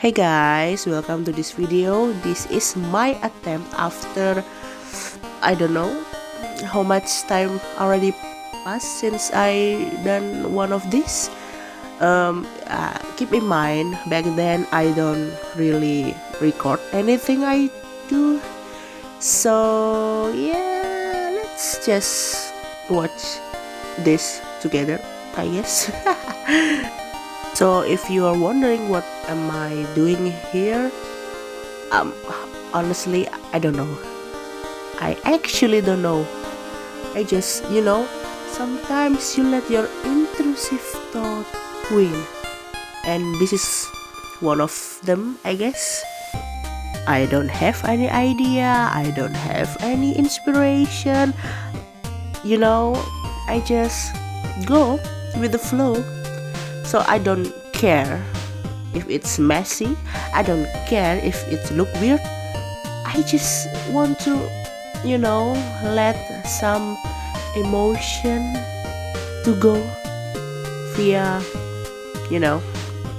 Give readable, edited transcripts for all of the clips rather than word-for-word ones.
Hey guys, welcome to this video. This is my attempt after I don't know how much time already passed since I done one of these. Keep in mind back then I don't really record anything I do, so yeah, let's just watch this together, I guess. So if you are wondering what am I doing here, honestly I don't know. I actually don't know. I just, sometimes you let your intrusive thought win, and this is one of them, I guess. I don't have any idea, I don't have any inspiration, I just go with the flow. So I don't care if it's messy, I don't care if it look weird. I just want to, let some emotion to go via,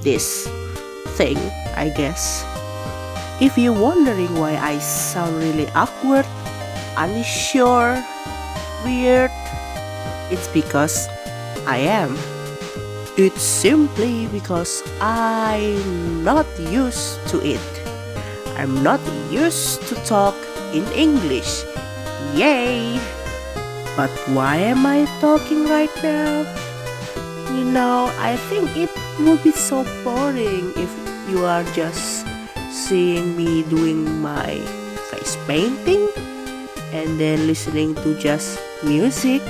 this thing, I guess. If you're wondering why I sound really awkward, unsure, weird, it's because I am. It's simply because I'm not used to it. I'm not used to talk in English. Yay! But why am I talking right now? I think it would be so boring if you are just seeing me doing my face painting and then listening to just music,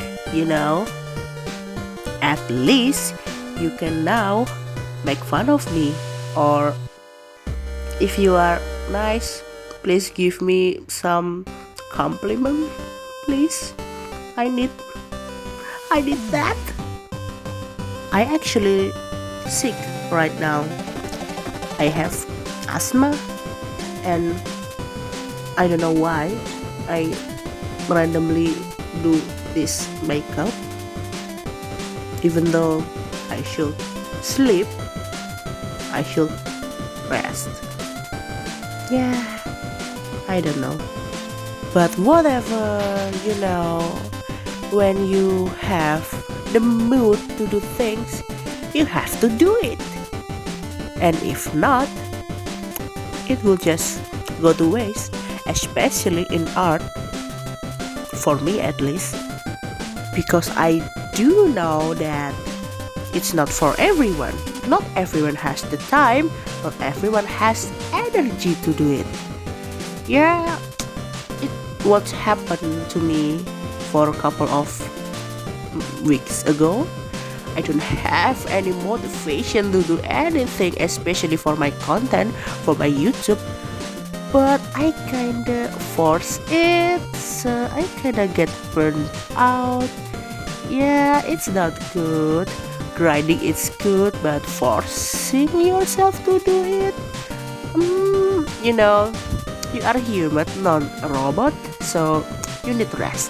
At least you can now make fun of me, or if you are nice, please give me some compliment, please. I need that. I actually sick right now. I have asthma, and I don't know why I randomly do this makeup, even though I should sleep, I should rest. Yeah, I don't know. But whatever, when you have the mood to do things, you have to do it. And if not, it will just go to waste, especially in art, for me at least, because I do know that it's not for everyone. Not everyone has the time, not everyone has energy to do it. Yeah, what happened to me for a couple of weeks ago. I don't have any motivation to do anything, especially for my content, for my YouTube. But I kinda force it, so I kinda get burned out. Yeah, it's not good. Grinding is good, but forcing yourself to do it, you are human, not a robot, so you need rest,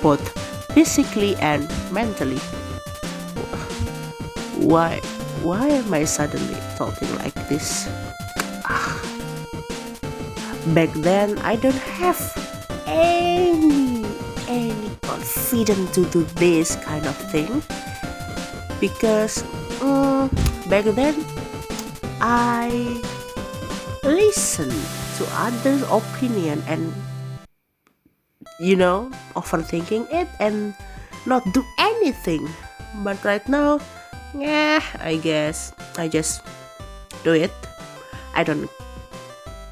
both physically and mentally. Why am I suddenly talking like this? Back then I don't have any confidence to do this kind of thing, because back then I listen to others' opinion and overthinking it and not do anything. But right now, yeah, I guess I just do it. I don't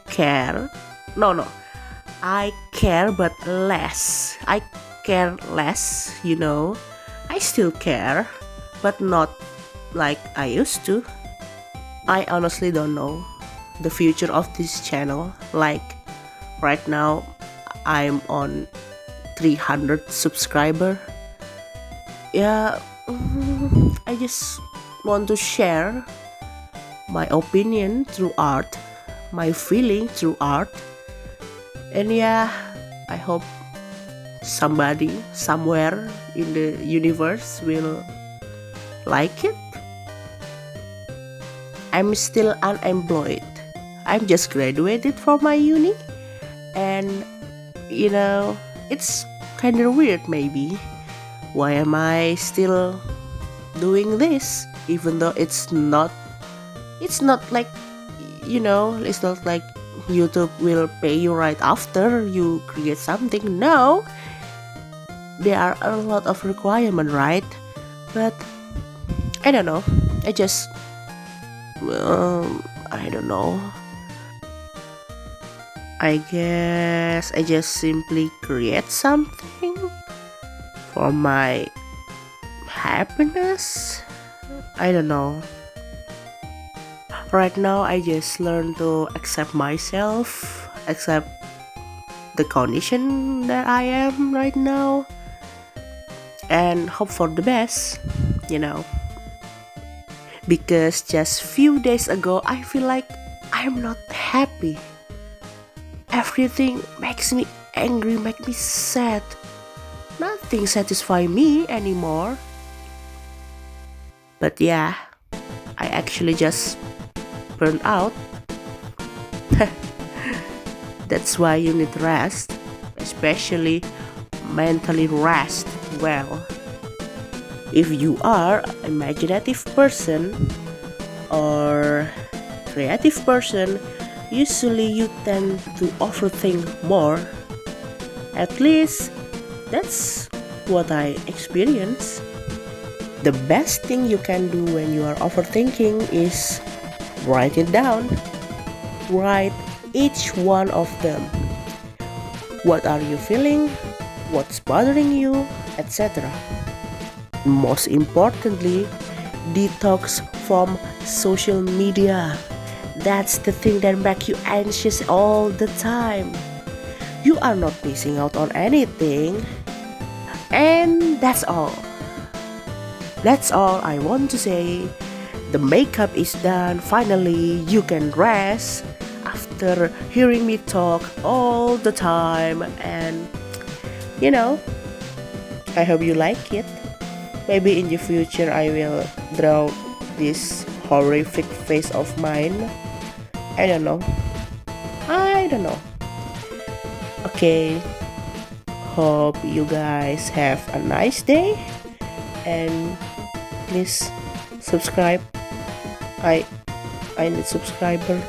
care. No, I care, but less. I care less, I still care, but not like I used to. I honestly don't know the future of this channel. Like right now I'm on 300 subscriber. Yeah, I just want to share my opinion through art, my feeling through art. And yeah, I hope somebody somewhere in the universe will like it. I'm still unemployed. I'm just graduated from my uni, and it's kind of weird maybe. Why am I still doing this even though it's not like it's not like YouTube will pay you right after you create something. No, there are a lot of requirement, right? But I don't know. I don't know. I guess I just simply create something for my happiness. I don't know. Right now, I just learn to accept myself, accept the condition that I am right now, and hope for the best, you know. Because just few days ago, I feel like I'm not happy. Everything makes me angry, makes me sad. Nothing satisfies me anymore. But yeah, I actually just burned out. That's why you need rest, especially mentally rest well. If you are an imaginative person or creative person, usually you tend to overthink more. At least that's what I experience. The best thing you can do when you are overthinking is write it down. Write each one of them. What are you feeling? What's bothering you? Etc. Most importantly, detox from social media. That's the thing that makes you anxious all the time. You are not missing out on anything. And that's all. That's all I want to say. The makeup is done. Finally, you can rest after hearing me talk all the time. And I hope you like it. Maybe in the future I will draw this horrific face of mine. I don't know. Okay. Hope you guys have a nice day. And please subscribe. I need subscriber.